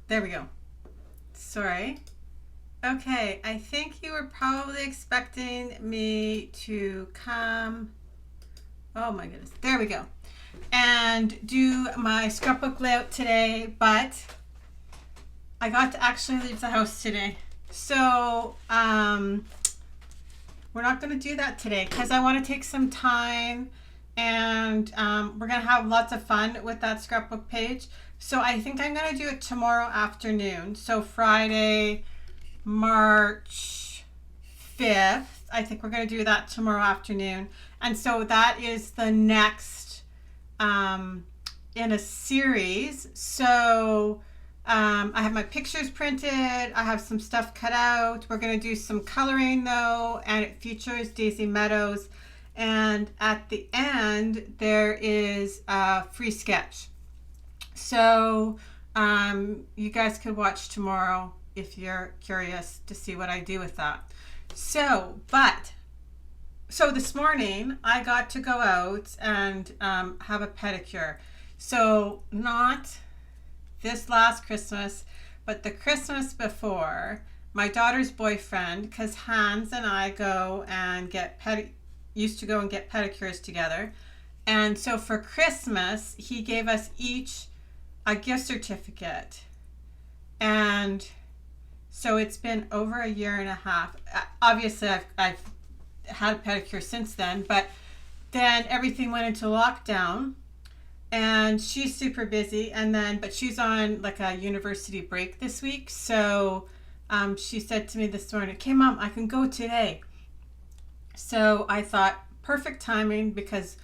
There we go. Sorry. Okay, I think you were probably expecting me to come. Oh my goodness. There we go. And do my scrapbook layout today, but I got to actually leave the house today. So, we're not going to do that today because I want to take some time and we're going to have lots of fun with that scrapbook page. So I think I'm going to do it tomorrow afternoon. So Friday, March 5th. I think we're going to do that tomorrow afternoon. And so that is the next in a series. So I have my pictures printed. I have some stuff cut out. We're going to do some coloring though, and it features Daisy Meadows. And at the end, there is a free sketch. So you guys could watch tomorrow if you're curious to see what I do with that. So this morning I got to go out and have a pedicure. So not this last Christmas, but the Christmas before, my daughter's boyfriend, because Hans and I used to go and get pedicures together. And so for Christmas, he gave us each a gift certificate. And so it's been over a year and a half. Obviously, I've had a pedicure since then, but then everything went into lockdown. And she's super busy, but she's on like a university break this week. So she said to me this morning, "Okay, Mom, I can go today." So I thought, perfect timing, because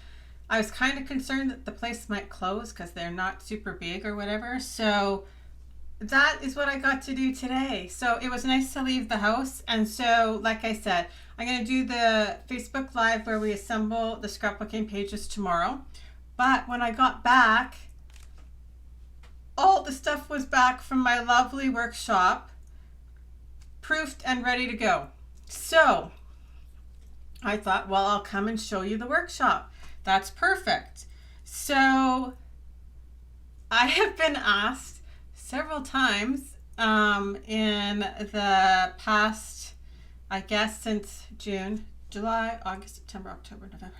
I was kind of concerned that the place might close because they're not super big or whatever. So that is what I got to do today. So it was nice to leave the house. And so, like I said, I'm going to do the Facebook Live where we assemble the scrapbooking pages tomorrow. But when I got back, all the stuff was back from my lovely workshop, proofed and ready to go. So I thought, well, I'll come and show you the workshop. That's perfect. So I have been asked several times in the past, I guess, since June, July, August, September, October, November,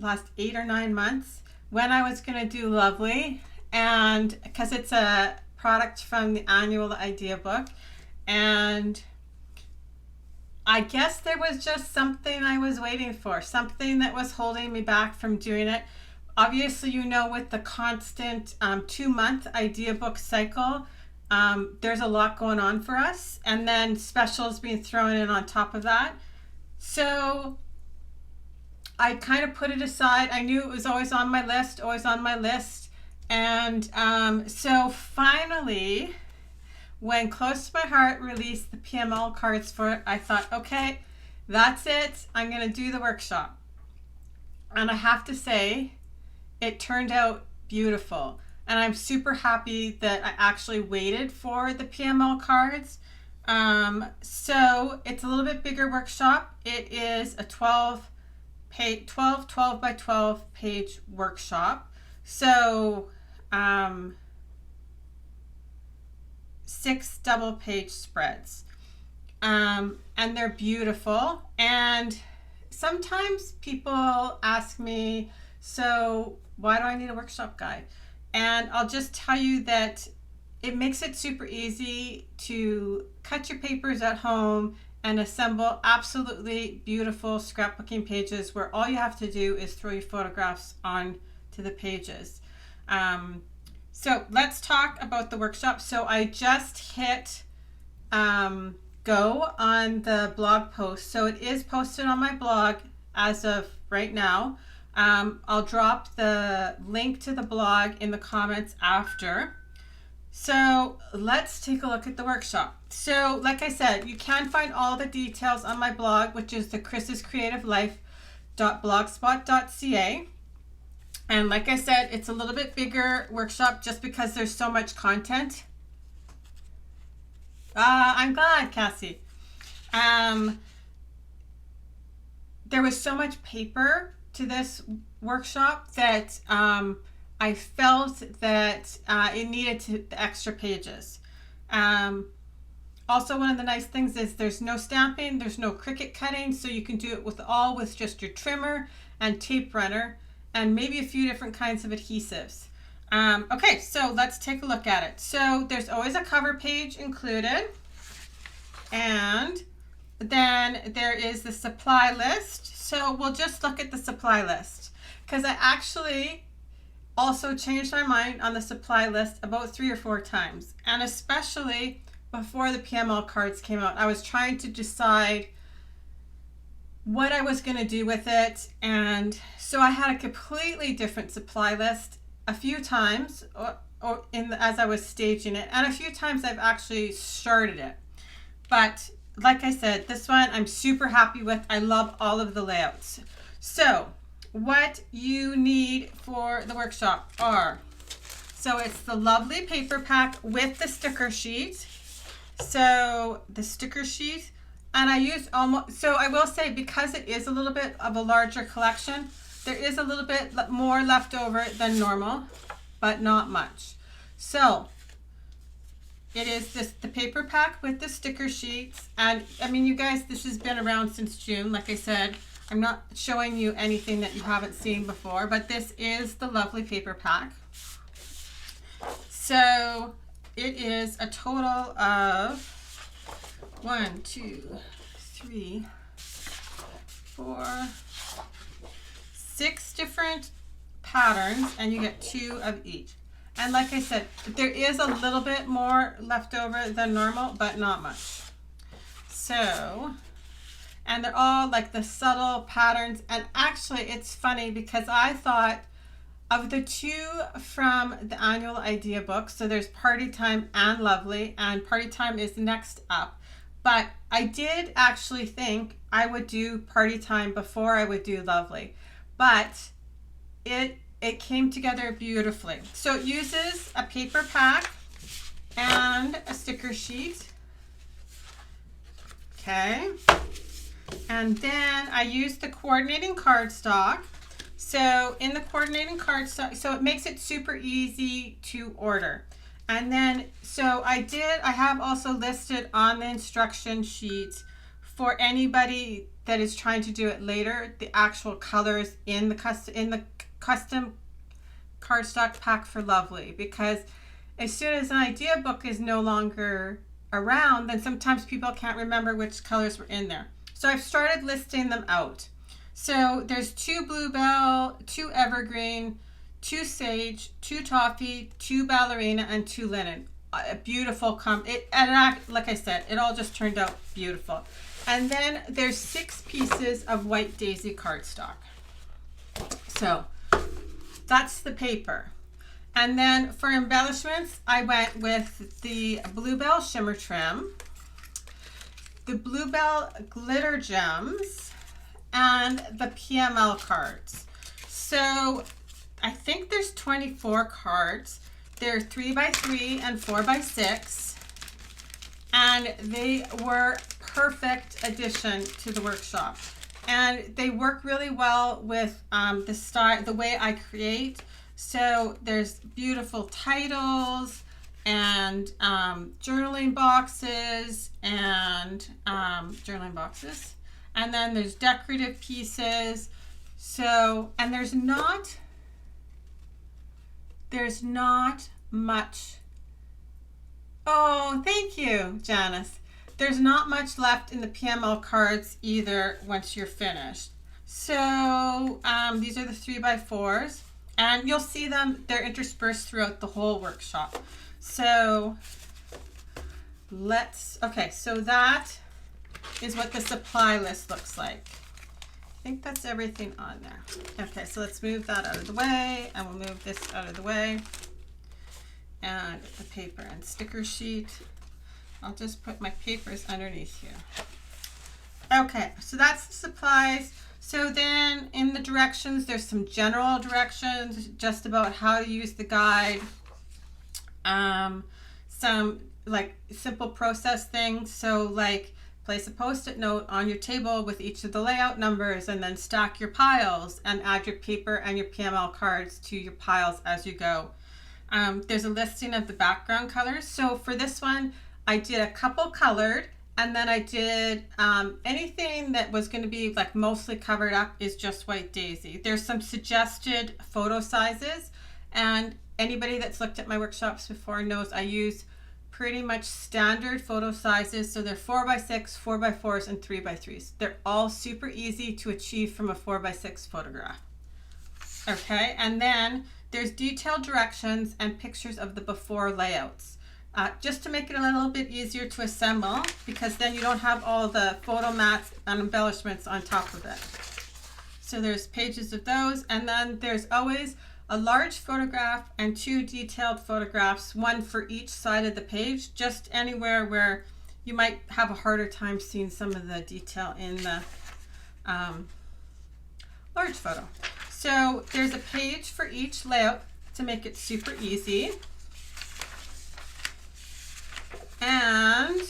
last 8 or 9 months, when I was going to do Lovely, and because it's a product from the annual idea book, and I guess there was just something I was waiting for, something that was holding me back from doing it. Obviously, with the constant 2-month idea book cycle, there's a lot going on for us, and then specials being thrown in on top of that. So I kind of put it aside. I knew it was always on my list. And so finally, when Close to My Heart released the PML cards for it, I thought, okay, that's it. I'm going to do the workshop. And I have to say, it turned out beautiful. And I'm super happy that I actually waited for the PML cards. So it's a little bit bigger workshop. It is a 12 by 12 page workshop. So 6 double page spreads. And they're beautiful. And sometimes people ask me, so why do I need a workshop guide? And I'll just tell you that it makes it super easy to cut your papers at home and assemble absolutely beautiful scrapbooking pages where all you have to do is throw your photographs onto the pages. So let's talk about the workshop. So I just hit go on the blog post. So it is posted on my blog as of right now. I'll drop the link to the blog in the comments after. So let's take a look at the workshop. So like I said, you can find all the details on my blog, which is the chrisscreativelife.blogspot.ca. And like I said, it's a little bit bigger workshop just because there's so much content. I'm glad, Cassie. There was so much paper to this workshop that I felt that it needed the extra pages. Also, one of the nice things is there's no stamping, there's no Cricut cutting, so you can do it with just your trimmer and tape runner and maybe a few different kinds of adhesives. Okay, so let's take a look at it. So there's always a cover page included, and then there is the supply list. So we'll just look at the supply list because I actually also changed my mind on the supply list about 3 or 4 times, and especially before the PML cards came out. I was trying to decide what I was going to do with it, and so I had a completely different supply list a few times as I was staging it, and a few times I've actually started it. But like I said, this one I'm super happy with. I love all of the layouts. So what you need for the workshop are, so it's the lovely paper pack with the sticker sheet. So the sticker sheet, and I used almost, so I will say, because it is a little bit of a larger collection, there is a little bit more left over than normal, but not much. So it is the paper pack with the sticker sheets. And I mean, you guys, this has been around since June. Like I said, I'm not showing you anything that you haven't seen before, but this is the lovely paper pack. So it is a total of 1, 2, 3, 4, 6 different patterns, and you get 2 of each. And like I said, there is a little bit more left over than normal, but not much. So, and they're all like the subtle patterns. And actually it's funny because I thought of the 2 from the annual idea book, so there's Party Time and Lovely, and Party Time is next up. But I did actually think I would do Party Time before I would do Lovely. But it came together beautifully. So it uses a paper pack and a sticker sheet. Okay. And then I used the coordinating cardstock. So in the coordinating cardstock, so it makes it super easy to order. And then, so I have also listed on the instruction sheet for anybody that is trying to do it later, the actual colors in the custom cardstock pack for Lovely, because as soon as an idea book is no longer around, then sometimes people can't remember which colors were in there. So I've started listing them out. So there's 2 Bluebell, 2 Evergreen, 2 Sage, 2 Toffee, 2 Ballerina, and 2 Linen. A beautiful like I said, it all just turned out beautiful. And then there's 6 pieces of White Daisy cardstock. So that's the paper. And then for embellishments, I went with the Bluebell Shimmer Trim, the Bluebell Glitter Gems, and the PML cards. So I think there's 24 cards. They're 3x3 and 4x6, and they were perfect addition to the workshop. And they work really well with the style, the way I create. So there's beautiful titles and journaling boxes and and then there's decorative pieces. So, and there's not much. Oh, thank you, Janice. There's not much left in the PML cards either once you're finished. So these are the 3x4s, and you'll see them, they're interspersed throughout the whole workshop. So so that is what the supply list looks like. I think that's everything on there. Okay, so let's move that out of the way, and we'll move this out of the way. And the paper and sticker sheet. I'll just put my papers underneath here. Okay, so that's the supplies. So then in the directions, there's some general directions just about how to use the guide. Some like simple process things. So like place a post-it note on your table with each of the layout numbers, and then stack your piles and add your paper and your PML cards to your piles as you go. There's a listing of the background colors. So for this one, I did a couple colored, and then I did anything that was going to be like mostly covered up is just white daisy. There's some suggested photo sizes, and anybody that's looked at my workshops before knows I use pretty much standard photo sizes. So they're 4x6, 4x4s, and 3x3s. They're all super easy to achieve from a 4x6 photograph. Okay, and then there's detailed directions and pictures of the before layouts. Just to make it a little bit easier to assemble, because then you don't have all the photo mats and embellishments on top of it. So there's pages of those, and then there's always a large photograph and 2 detailed photographs, one for each side of the page, just anywhere where you might have a harder time seeing some of the detail in the large photo. So there's a page for each layout to make it super easy. And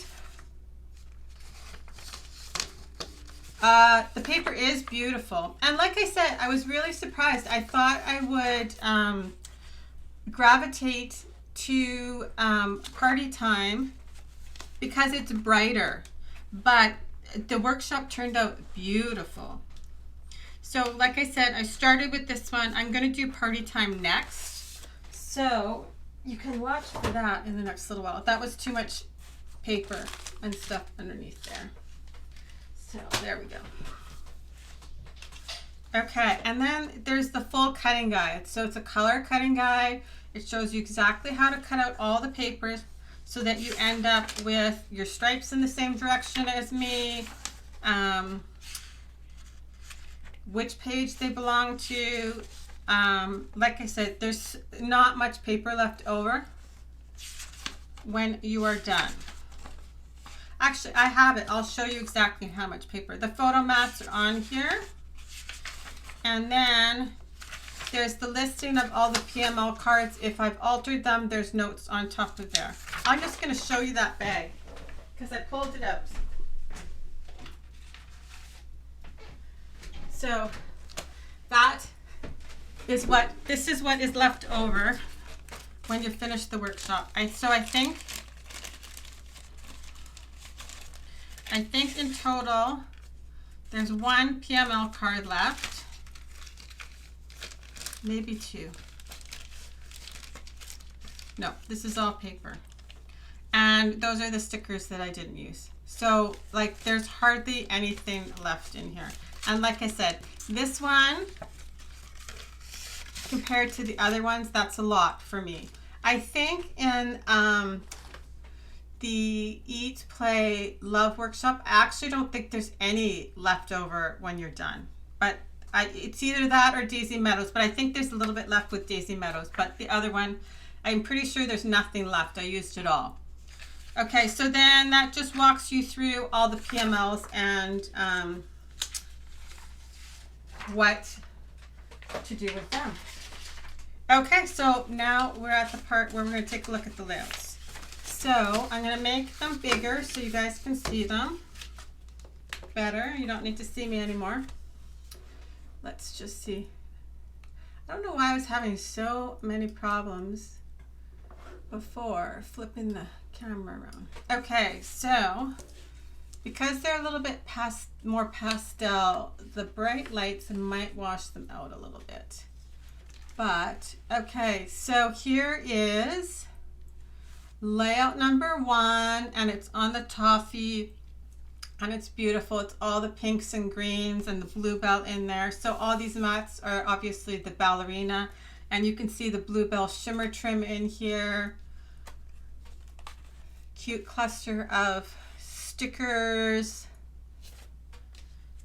the paper is beautiful. And like I said, I was really surprised. I thought I would gravitate to Party Time because it's brighter, but the workshop turned out beautiful. So like I said, I started with this one. I'm going to do Party Time next. So you can watch for that in the next little while. That was too much paper and stuff underneath there. So there we go. Okay, and then there's the full cutting guide. So it's a color cutting guide. It shows you exactly how to cut out all the papers so that you end up with your stripes in the same direction as me, which page they belong to. Like I said, there's not much paper left over when you are done. Actually, I have it. I'll show you exactly how much paper. The photo mats are on here. And then there's the listing of all the PML cards. If I've altered them, there's notes on top of there. I'm just going to show you that bag because I pulled it out. So this is what is left over when you finish the workshop. So I think in total there's 1 PML card left, maybe 2. No, this is all paper, and those are the stickers that I didn't use. So like there's hardly anything left in here. And like I said, this one compared to the other ones, that's a lot for me. I think in the Eat, Play, Love workshop, I actually don't think there's any left over when you're done. But it's either that or Daisy Meadows, but I think there's a little bit left with Daisy Meadows. But the other one, I'm pretty sure there's nothing left. I used it all. Okay, so then that just walks you through all the PMLs and what to do with them. Okay, so now we're at the part where we're going to take a look at the layouts. So I'm going to make them bigger so you guys can see them better. You don't need to see me anymore. Let's just see. I don't know why I was having so many problems before flipping the camera around. Okay, so because they're a little bit more pastel, the bright lights might wash them out a little bit. But okay, so here is layout number 1, and it's on the toffee, and it's beautiful. It's all the pinks and greens and the bluebell in there. So all these mats are obviously the ballerina, and you can see the bluebell shimmer trim in here. Cute cluster of stickers.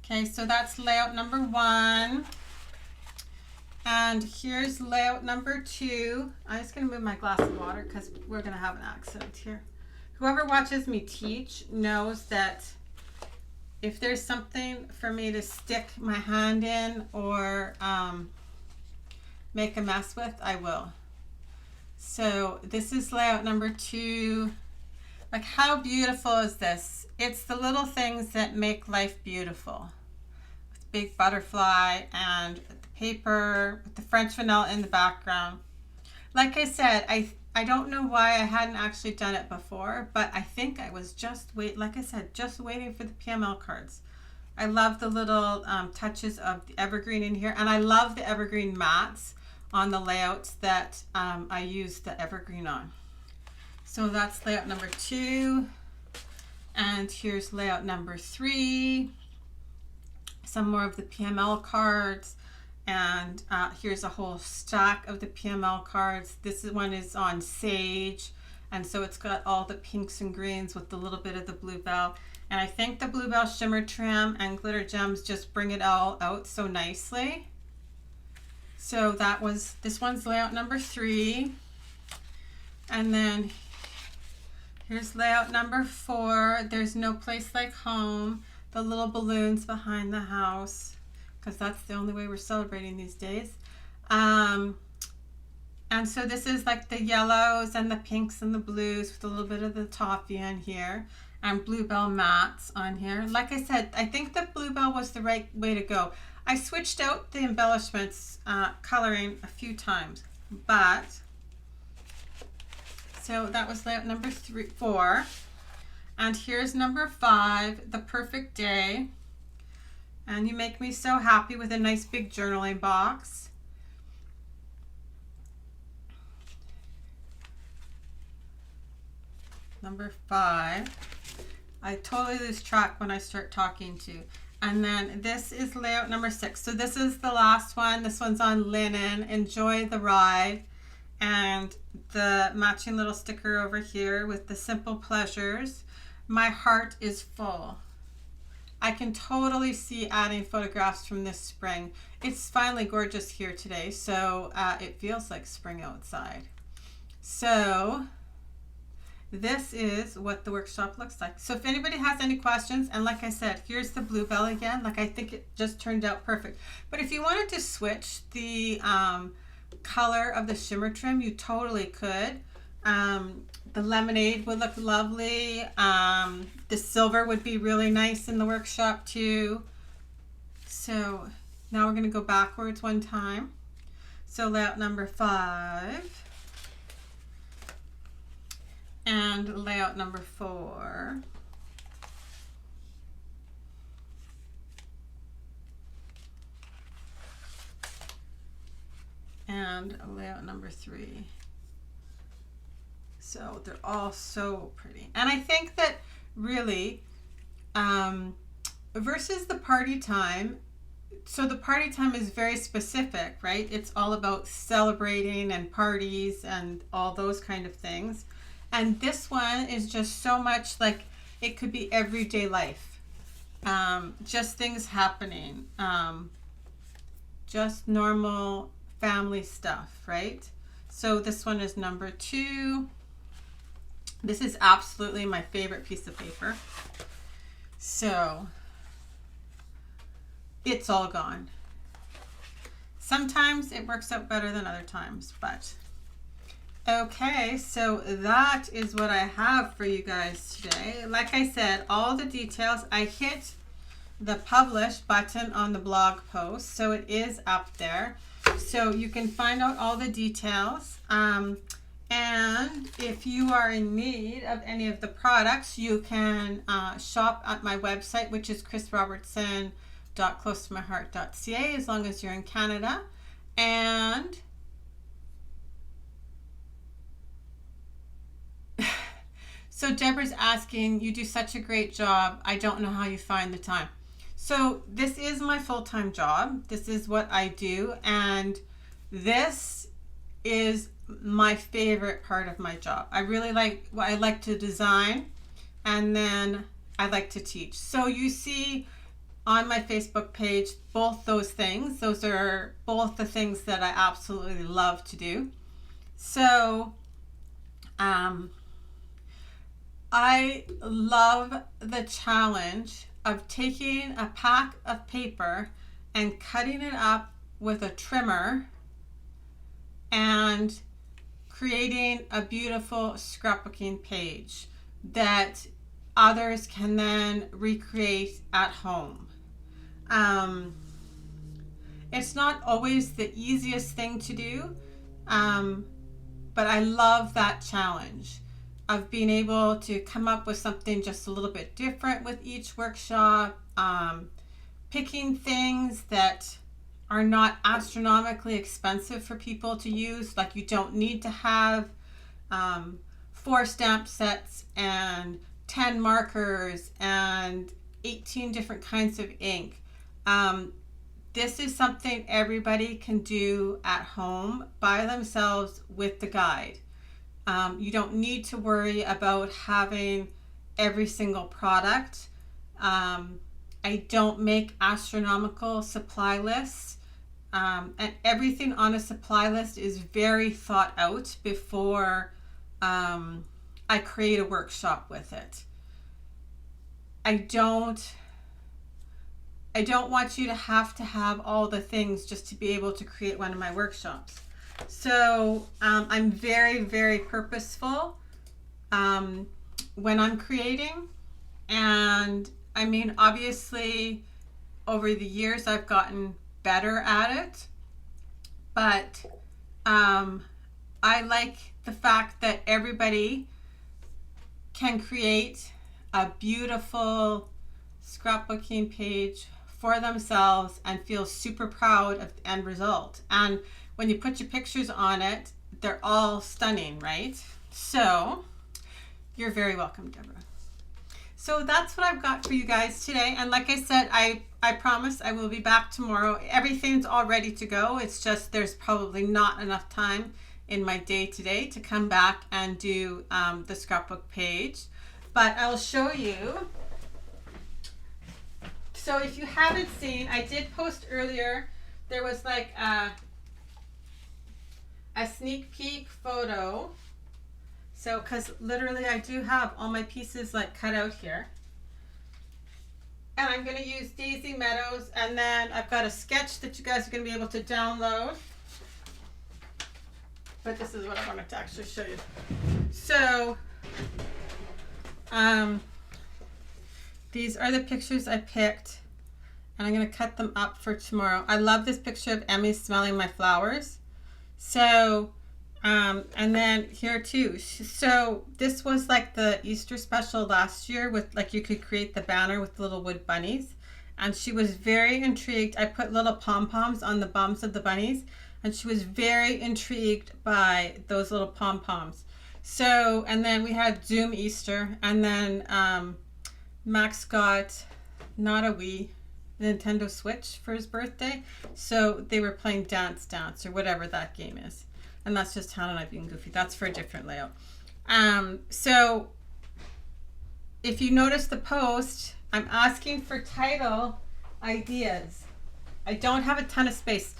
Okay, so that's layout number 1. And here's layout number 2. I'm just going to move my glass of water because we're going to have an accident here. Whoever watches me teach knows that if there's something for me to stick my hand in or make a mess with, I will. So this is layout number 2. Like, how beautiful is this? It's the little things that make life beautiful. With big butterfly and the paper with the French vanilla in the background. Like I said, I don't know why I hadn't actually done it before, but I think I was just just waiting for the PML cards. I love the little touches of the evergreen in here, and I love the evergreen mats on the layouts that I use the evergreen on. So that's layout number 2, and here's layout number 3. Some more of the PML cards, and here's a whole stack of the PML cards. This one is on sage, and so it's got all the pinks and greens with a little bit of the bluebell. And I think the bluebell shimmer trim and glitter gems just bring it all out so nicely. So this one's layout number 3. And then here's layout number 4. There's no place like home. The little balloons behind the house, because that's the only way we're celebrating these days. And so this is like the yellows and the pinks and the blues with a little bit of the toffee in here, and bluebell mats on here. Like I said, I think the bluebell was the right way to go. I switched out the embellishments coloring a few times, but so that was layout number 4. And here's number 5, the perfect day. And you make me so happy with a nice big journaling box. Number 5. I totally lose track when I start talking to. And then this is layout number 6. So this is the last one. This one's on linen. Enjoy the ride. And the matching little sticker over here with the simple pleasures. My heart is full. I can totally see adding photographs from this spring. It's finally gorgeous here today, so it feels like spring outside. So this is what the workshop looks like. So if anybody has any questions, and like I said, here's the bluebell again. Like, I think it just turned out perfect. But if you wanted to switch the color of the shimmer trim, you totally could. The lemonade would look lovely. The silver would be really nice in the workshop too. So now we're going to go backwards one time. So layout number 5 and layout number 4. And layout number 3. So they're all so pretty. And I think that really, versus the party time, so the party time is very specific, right? It's all about celebrating and parties and all those kind of things. And this one is just so much like it could be everyday life. Just things happening. Just normal family stuff, right? So this one is number 2. This is absolutely my favorite piece of paper. So it's all gone. Sometimes it works out better than other times, but okay, so that is what I have for you guys today. Like I said, all the details, I hit the publish button on the blog post, so it is up there. So you can find out all the details. And if you are in need of any of the products, you can shop at my website, which is chrisrobertson.closetomyheart.ca, as long as you're in Canada. And so Deborah's asking, you do such a great job. I don't know how you find the time. So this is my full-time job. This is what I do. And this is my favorite part of my job. I like to design, and then I like to teach. So you see on my Facebook page both those things. Those are both the things that I absolutely love to do. So I love the challenge of taking a pack of paper and cutting it up with a trimmer and creating a beautiful scrapbooking page that others can then recreate at home. It's not always the easiest thing to do, but I love that challenge of being able to come up with something just a little bit different with each workshop, picking things that are not astronomically expensive for people to use. Like, you don't need to have 4 stamp sets and 10 markers and 18 different kinds of ink. This is something everybody can do at home by themselves with the guide. You don't need to worry about having every single product. I don't make astronomical supply lists, and everything on a supply list is very thought out before I create a workshop with it. I don't want you to have all the things just to be able to create one of my workshops. So I'm very, very purposeful when I'm creating. And I mean, obviously, over the years, I've gotten better at it. But I like the fact that everybody can create a beautiful scrapbooking page for themselves and feel super proud of the end result. And when you put your pictures on it, they're all stunning, right? So you're very welcome, Deborah. So that's what I've got for you guys today. And like I said, I promise I will be back tomorrow. Everything's all ready to go. It's just there's probably not enough time in my day today to come back and do the scrapbook page. But I'll show you. So if you haven't seen, I did post earlier, there was like a sneak peek photo. So, because literally I do have all my pieces like cut out here. And I'm going to use Daisy Meadows, and then I've got a sketch that you guys are going to be able to download. But this is what I wanted to actually show you. So, these are the pictures I picked, and I'm going to cut them up for tomorrow. I love this picture of Emmy smelling my flowers. So, and then here too. So this was like the Easter special last year with like you could create the banner with little wood bunnies. And she was very intrigued. I put little pom-poms on the bums of the bunnies, and she was very intrigued by those little pom-poms. So, and then we had Zoom Easter, and then Max got not a Wii, Nintendo Switch for his birthday. So they were playing Dance Dance or whatever that game is. And that's just Hannah and I being goofy. That's for a different layout. So if you notice the post, I'm asking for title ideas. I don't have a ton of space.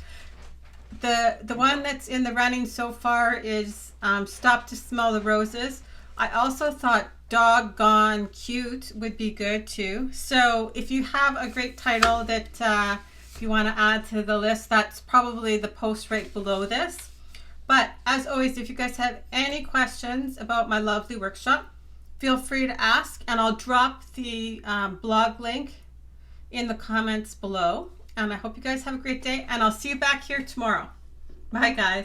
The one that's in the running so far is Stop to Smell the Roses. I also thought Doggone Cute would be good too. So if you have a great title that if you want to add to the list, that's probably the post right below this. But as always, if you guys have any questions about my lovely workshop, feel free to ask, and I'll drop the blog link in the comments below. And I hope you guys have a great day, and I'll see you back here tomorrow. Bye, guys.